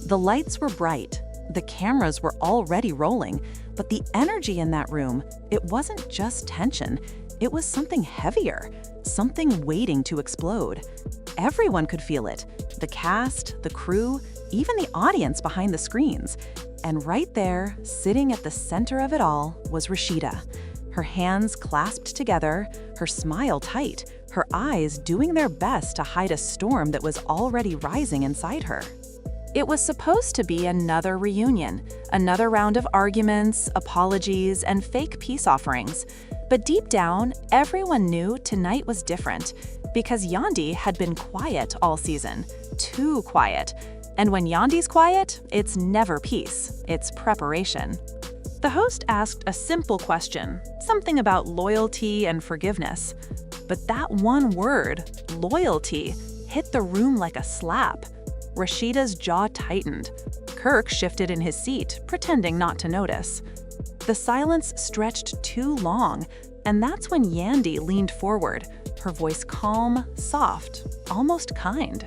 The lights were bright, the cameras were already rolling, but the energy in that room, it wasn't just tension, it was something heavier, something waiting to explode. Everyone could feel it, the cast, the crew, even the audience behind the screens. And right there, sitting at the center of it all, was Rashida. Her hands clasped together, her smile tight, her eyes doing their best to hide a storm that was already rising inside her. It was supposed to be another reunion, another round of arguments, apologies, and fake peace offerings. But deep down, everyone knew tonight was different, because Yandi had been quiet all season, too quiet. And when Yandi's quiet, it's never peace, it's preparation. The host asked a simple question, something about loyalty and forgiveness. But that one word, loyalty, hit the room like a slap. Rashida's jaw tightened. Kirk shifted in his seat, pretending not to notice. The silence stretched too long, and that's when Yandi leaned forward, her voice calm, soft, almost kind.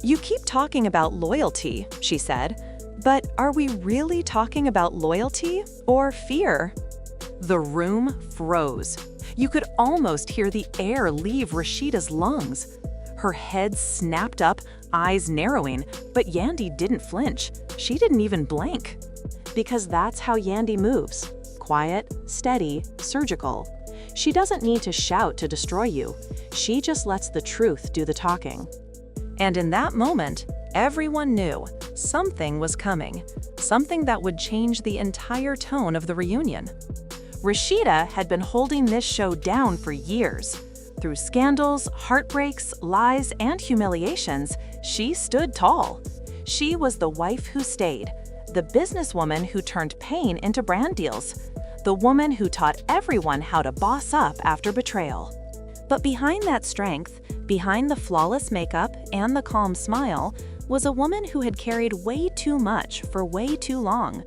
"You keep talking about loyalty," she said, "but are we really talking about loyalty or fear?" The room froze. You could almost hear the air leave Rashida's lungs. Her head snapped up, eyes narrowing, but Yandi didn't flinch. She didn't even blink. Because that's how Yandi moves. Quiet, steady, surgical. She doesn't need to shout to destroy you. She just lets the truth do the talking. And in that moment, everyone knew something was coming. Something that would change the entire tone of the reunion. Rashida had been holding this show down for years. Through scandals, heartbreaks, lies, and humiliations, she stood tall. She was the wife who stayed, the businesswoman who turned pain into brand deals, the woman who taught everyone how to boss up after betrayal. But behind that strength, behind the flawless makeup and the calm smile, was a woman who had carried way too much for way too long.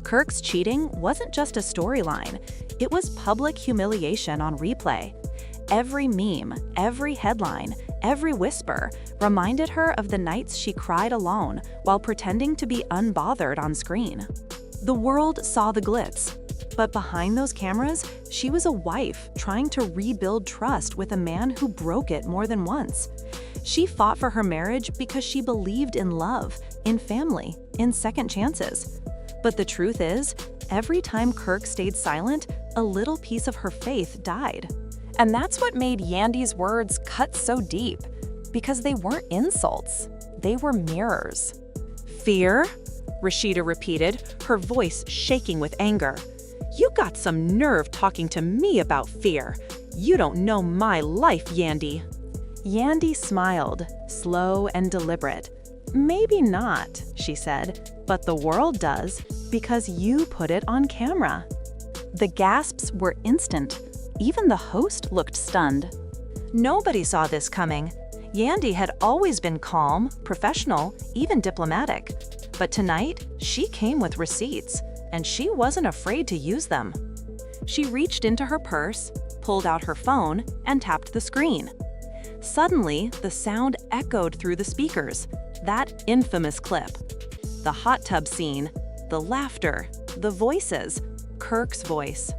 Kirk's cheating wasn't just a storyline, it was public humiliation on replay. Every meme, every headline, every whisper reminded her of the nights she cried alone while pretending to be unbothered on screen. The world saw the glitz, but behind those cameras, she was a wife trying to rebuild trust with a man who broke it more than once. She fought for her marriage because she believed in love, in family, in second chances. But the truth is, every time Kirk stayed silent, a little piece of her faith died. And that's what made Yandi's words cut so deep, because they weren't insults, they were mirrors. "Fear?" Rashida repeated, her voice shaking with anger. "You got some nerve talking to me about fear. You don't know my life, Yandi." Yandi smiled, slow and deliberate. "Maybe not," she said, "but the world does, because you put it on camera." The gasps were instant. Even the host looked stunned. Nobody saw this coming. Yandi had always been calm, professional, even diplomatic. But tonight, she came with receipts, and she wasn't afraid to use them. She reached into her purse, pulled out her phone, and tapped the screen. Suddenly, the sound echoed through the speakers, that infamous clip. The hot tub scene, the laughter, the voices, Kirk's voice.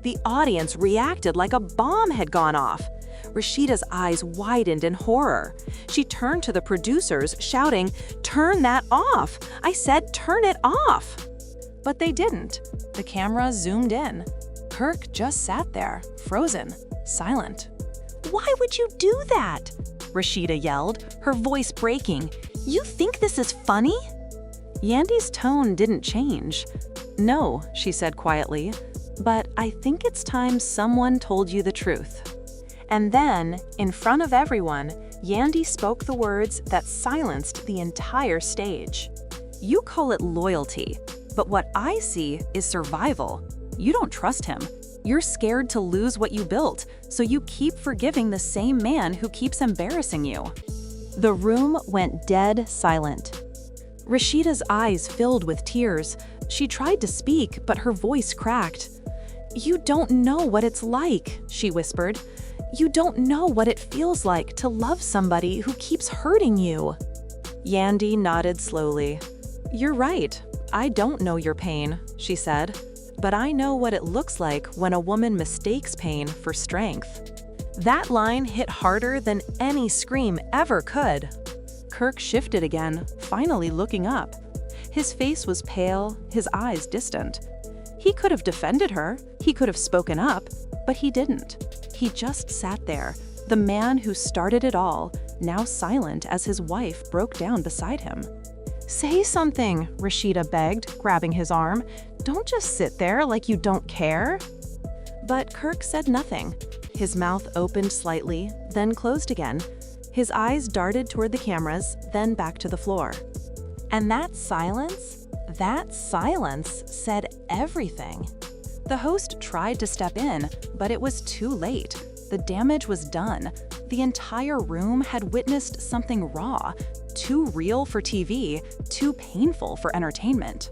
The audience reacted like a bomb had gone off. Rashida's eyes widened in horror. She turned to the producers, shouting, "Turn that off! I said turn it off!" But they didn't. The camera zoomed in. Kirk just sat there, frozen, silent. "Why would you do that?" Rashida yelled, her voice breaking. "You think this is funny?" Yandi's tone didn't change. "No," she said quietly, "but I think it's time someone told you the truth." And then, in front of everyone, Yandi spoke the words that silenced the entire stage. "You call it loyalty, but what I see is survival. You don't trust him. You're scared to lose what you built, so you keep forgiving the same man who keeps embarrassing you." The room went dead silent. Rashida's eyes filled with tears. She tried to speak, but her voice cracked. "You don't know what it's like," she whispered. "You don't know what it feels like to love somebody who keeps hurting you." Yandi nodded slowly. "You're right. I don't know your pain," she said. "But I know what it looks like when a woman mistakes pain for strength." That line hit harder than any scream ever could. Kirk shifted again, finally looking up. His face was pale, his eyes distant. He could have defended her, he could have spoken up, but he didn't. He just sat there, the man who started it all, now silent as his wife broke down beside him. "Say something," Rashida begged, grabbing his arm. "Don't just sit there like you don't care." But Kirk said nothing. His mouth opened slightly, then closed again. His eyes darted toward the cameras, then back to the floor. And that silence said everything. The host tried to step in, but it was too late. The damage was done. The entire room had witnessed something raw, too real for TV, too painful for entertainment.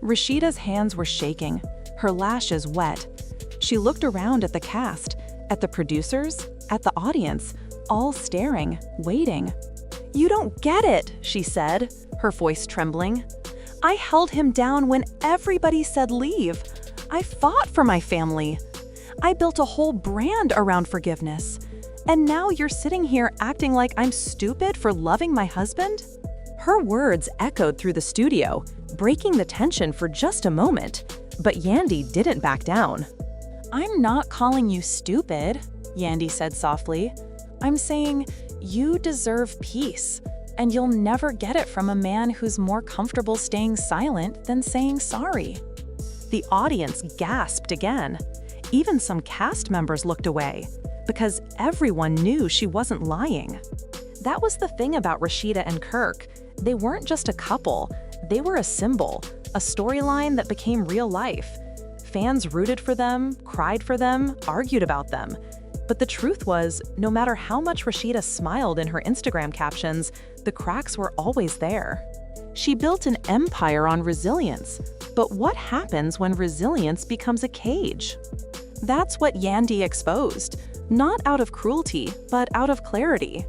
Rashida's hands were shaking, her lashes wet. She looked around at the cast, at the producers, at the audience, all staring, waiting. "You don't get it," she said, her voice trembling. "I held him down when everybody said leave. I fought for my family. I built a whole brand around forgiveness. And now you're sitting here acting like I'm stupid for loving my husband?" Her words echoed through the studio, breaking the tension for just a moment. But Yandy didn't back down. "I'm not calling you stupid," Yandy said softly. "I'm saying you deserve peace, and you'll never get it from a man who's more comfortable staying silent than saying sorry." The audience gasped again. Even some cast members looked away, because everyone knew she wasn't lying. That was the thing about Rashida and Kirk. They weren't just a couple, they were a symbol, a storyline that became real life. Fans rooted for them, cried for them, argued about them. But the truth was, no matter how much Rashida smiled in her Instagram captions, the cracks were always there. She built an empire on resilience, but what happens when resilience becomes a cage? That's what Yandy exposed, not out of cruelty, but out of clarity.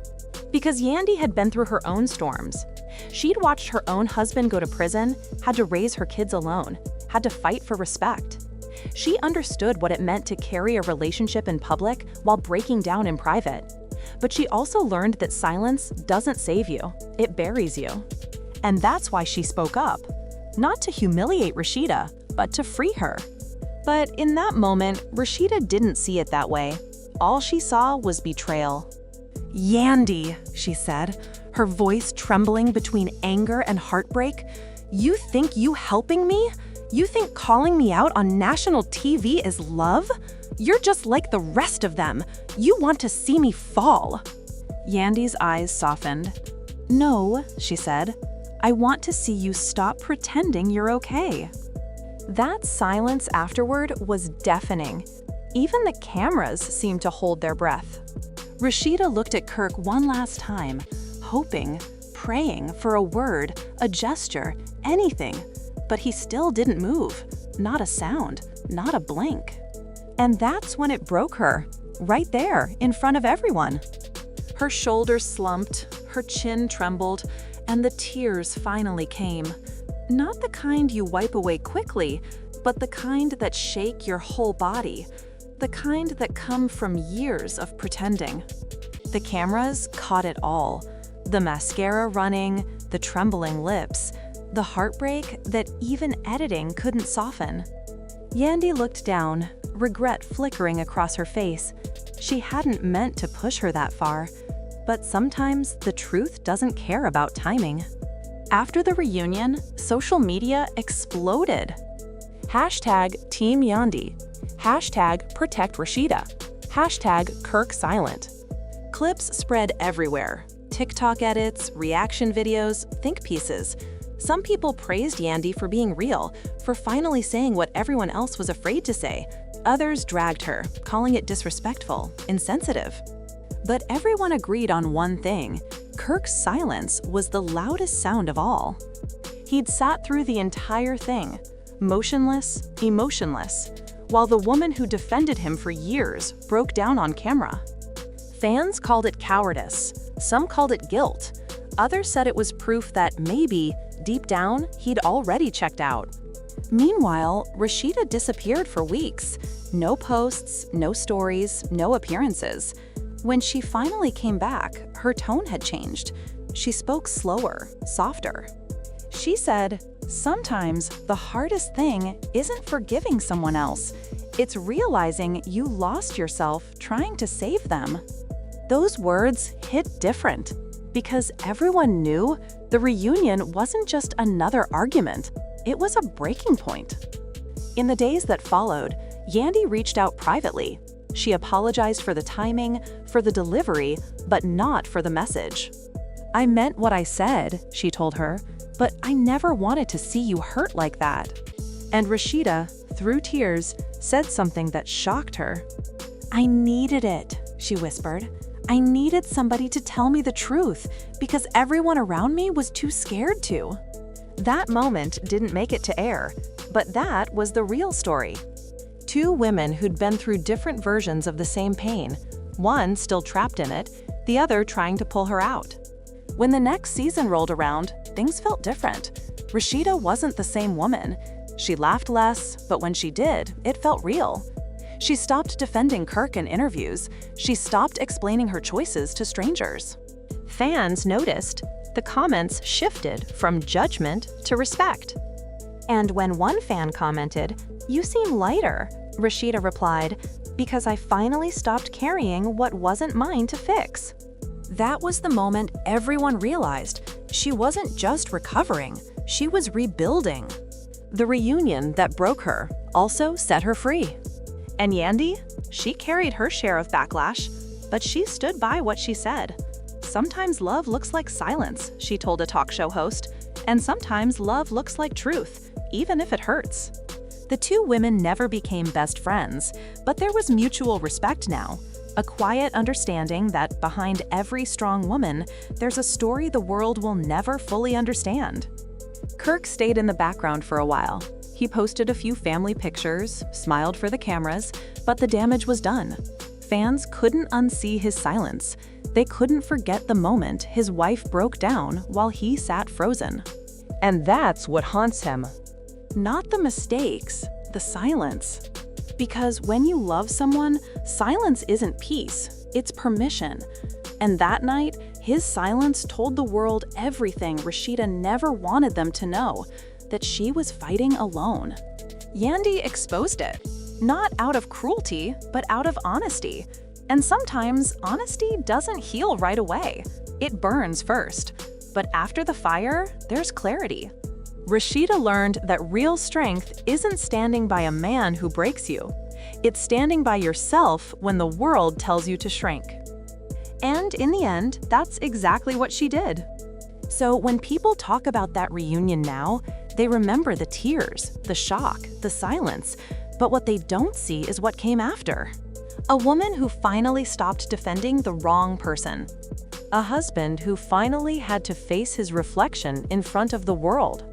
Because Yandy had been through her own storms. She'd watched her own husband go to prison, had to raise her kids alone, had to fight for respect. She understood what it meant to carry a relationship in public while breaking down in private. But she also learned that silence doesn't save you, it buries you. And that's why she spoke up. Not to humiliate Rashida, but to free her. But in that moment, Rashida didn't see it that way. All she saw was betrayal. "Yandy," she said, her voice trembling between anger and heartbreak, "you think you helping me? You think calling me out on national TV is love? You're just like the rest of them. You want to see me fall." Yandy's eyes softened. "No," she said. "I want to see you stop pretending you're okay." That silence afterward was deafening. Even the cameras seemed to hold their breath. Rashida looked at Kirk one last time, hoping, praying for a word, a gesture, anything. But he still didn't move. Not a sound, not a blink. And that's when it broke her, right there, in front of everyone. Her shoulders slumped, her chin trembled, and the tears finally came. Not the kind you wipe away quickly, but the kind that shake your whole body. The kind that come from years of pretending. The cameras caught it all. The mascara running, the trembling lips, the heartbreak that even editing couldn't soften. Yandy looked down, regret flickering across her face. She hadn't meant to push her that far, but sometimes the truth doesn't care about timing. After the reunion, social media exploded. Hashtag Team Yandy. Hashtag Protect Rashida. Hashtag Kirk Silent. Clips spread everywhere. TikTok edits, reaction videos, think pieces. Some people praised Yandy for being real, for finally saying what everyone else was afraid to say. Others dragged her, calling it disrespectful, insensitive. But everyone agreed on one thing. Kirk's silence was the loudest sound of all. He'd sat through the entire thing, motionless, emotionless, while the woman who defended him for years broke down on camera. Fans called it cowardice, some called it guilt, others said it was proof that maybe, deep down, he'd already checked out. Meanwhile, Rashida disappeared for weeks. No posts, no stories, no appearances. When she finally came back, her tone had changed. She spoke slower, softer. She said, "Sometimes the hardest thing isn't forgiving someone else. It's realizing you lost yourself trying to save them." Those words hit different because everyone knew the reunion wasn't just another argument. It was a breaking point. In the days that followed, Yandy reached out privately. She apologized for the timing, for the delivery, but not for the message. "I meant what I said," she told her, "but I never wanted to see you hurt like that." And Rashida, through tears, said something that shocked her. "I needed it," she whispered. "I needed somebody to tell me the truth because everyone around me was too scared to." That moment didn't make it to air, but that was the real story. Two women who'd been through different versions of the same pain, one still trapped in it, the other trying to pull her out. When the next season rolled around, things felt different. Rashida wasn't the same woman. She laughed less, but when she did, it felt real. She stopped defending Kirk in interviews. She stopped explaining her choices to strangers. Fans noticed. The comments shifted from judgment to respect. And when one fan commented, "You seem lighter," Rashida replied, "Because I finally stopped carrying what wasn't mine to fix." That was the moment everyone realized she wasn't just recovering, she was rebuilding. The reunion that broke her also set her free. And Yandy? She carried her share of backlash, but she stood by what she said. "Sometimes love looks like silence," she told a talk show host, "and sometimes love looks like truth, even if it hurts." The two women never became best friends, but there was mutual respect now, a quiet understanding that behind every strong woman, there's a story the world will never fully understand. Kirk stayed in the background for a while. He posted a few family pictures, smiled for the cameras, but the damage was done. Fans couldn't unsee his silence. They couldn't forget the moment his wife broke down while he sat frozen. And that's what haunts him. Not the mistakes, the silence. Because when you love someone, silence isn't peace, it's permission. And that night, his silence told the world everything Rashida never wanted them to know, that she was fighting alone. Yandy exposed it, not out of cruelty, but out of honesty. And sometimes, honesty doesn't heal right away. It burns first. But after the fire, there's clarity. Rashida learned that real strength isn't standing by a man who breaks you. It's standing by yourself when the world tells you to shrink. And in the end, that's exactly what she did. So when people talk about that reunion now, they remember the tears, the shock, the silence, but what they don't see is what came after. A woman who finally stopped defending the wrong person. A husband who finally had to face his reflection in front of the world.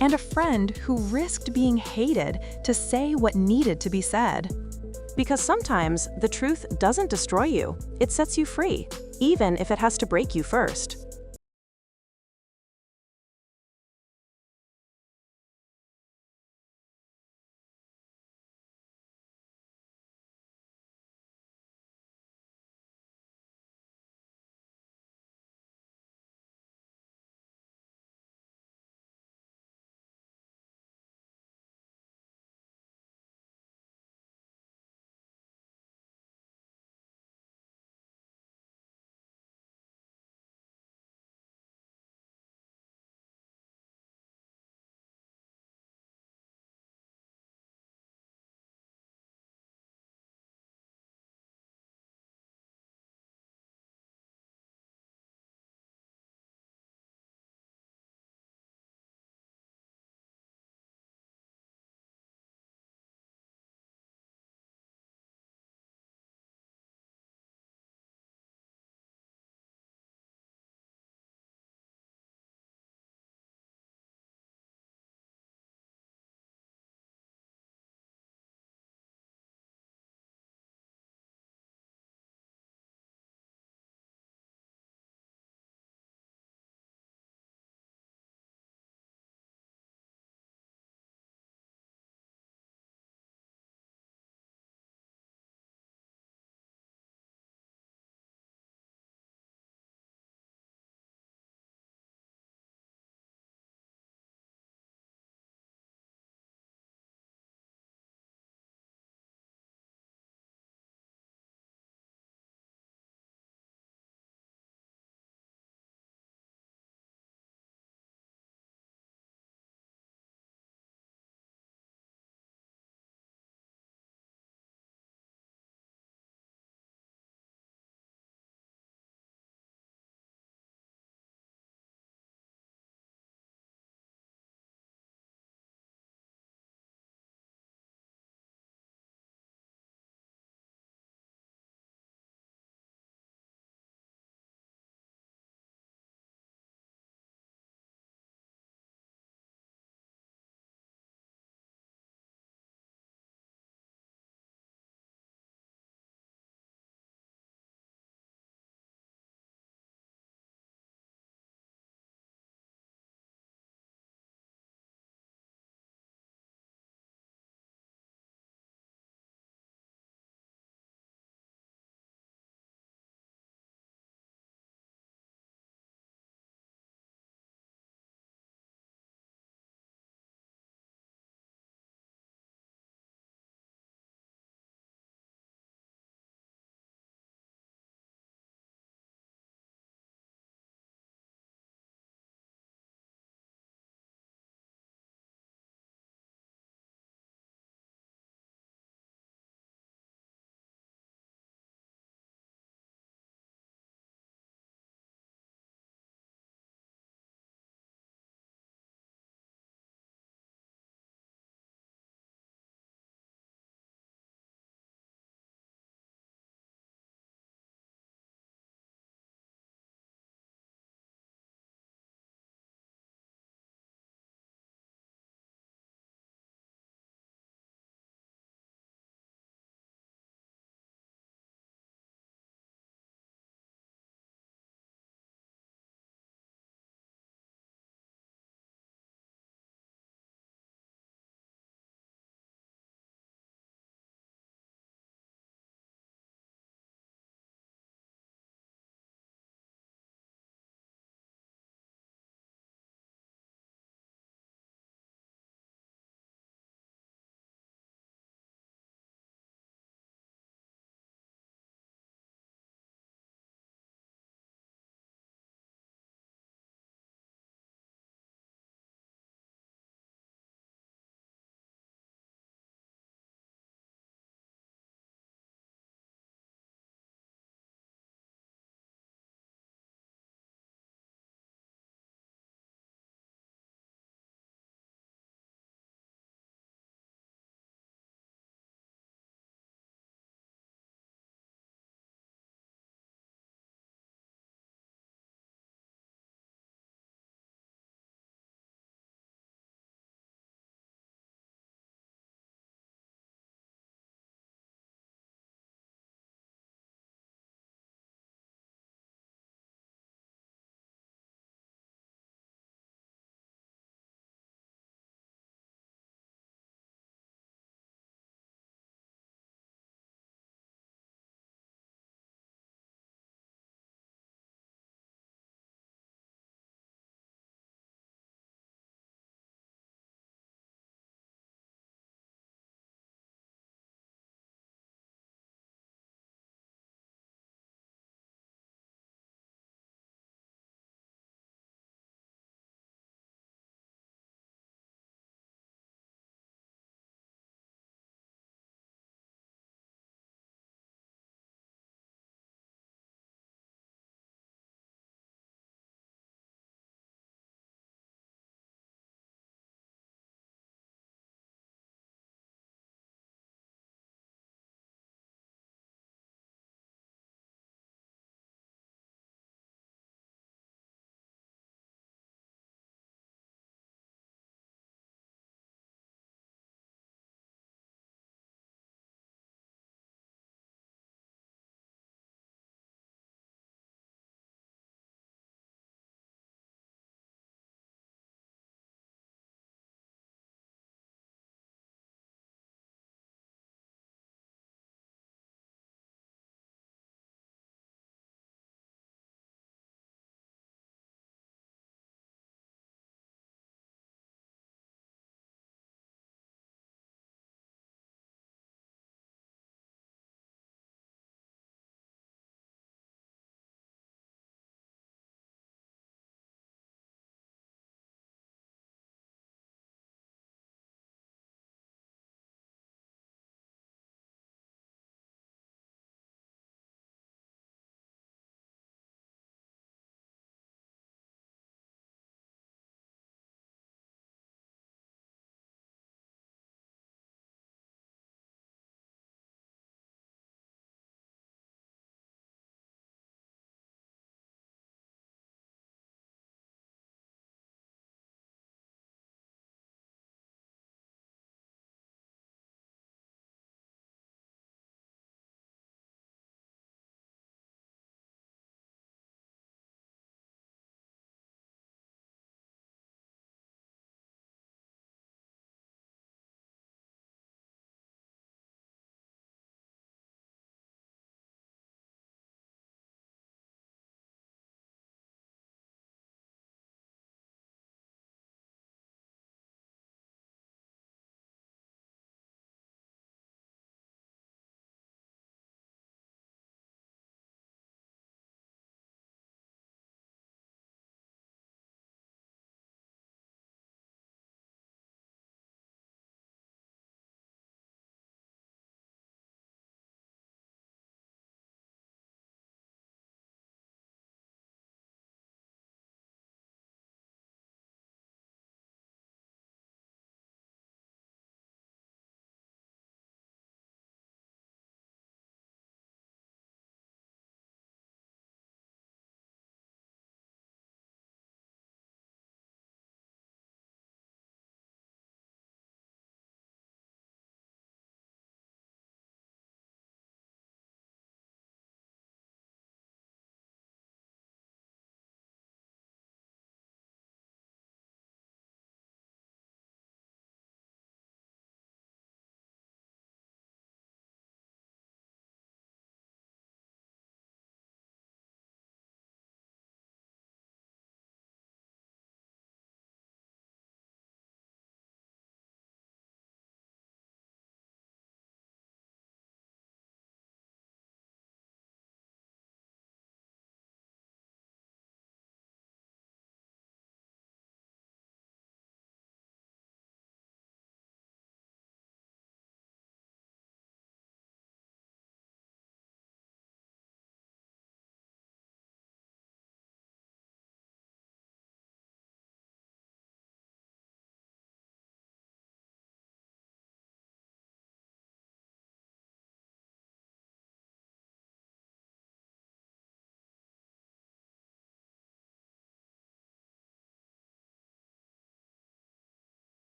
And a friend who risked being hated to say what needed to be said. Because sometimes the truth doesn't destroy you, it sets you free, even if it has to break you first.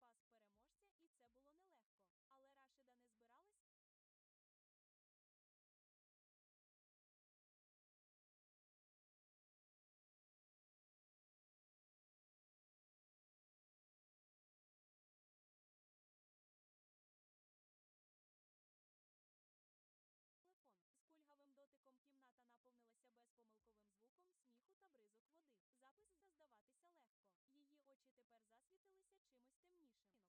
паск переможця, і це було нелегко. Але Рашида не збиралась телефону. З кульгавим дотиком кімната наповнилася безпомилковим звуком сміху та бризок води. Запис здаватися легко. Її очі тепер засвітилися чимось темнішим.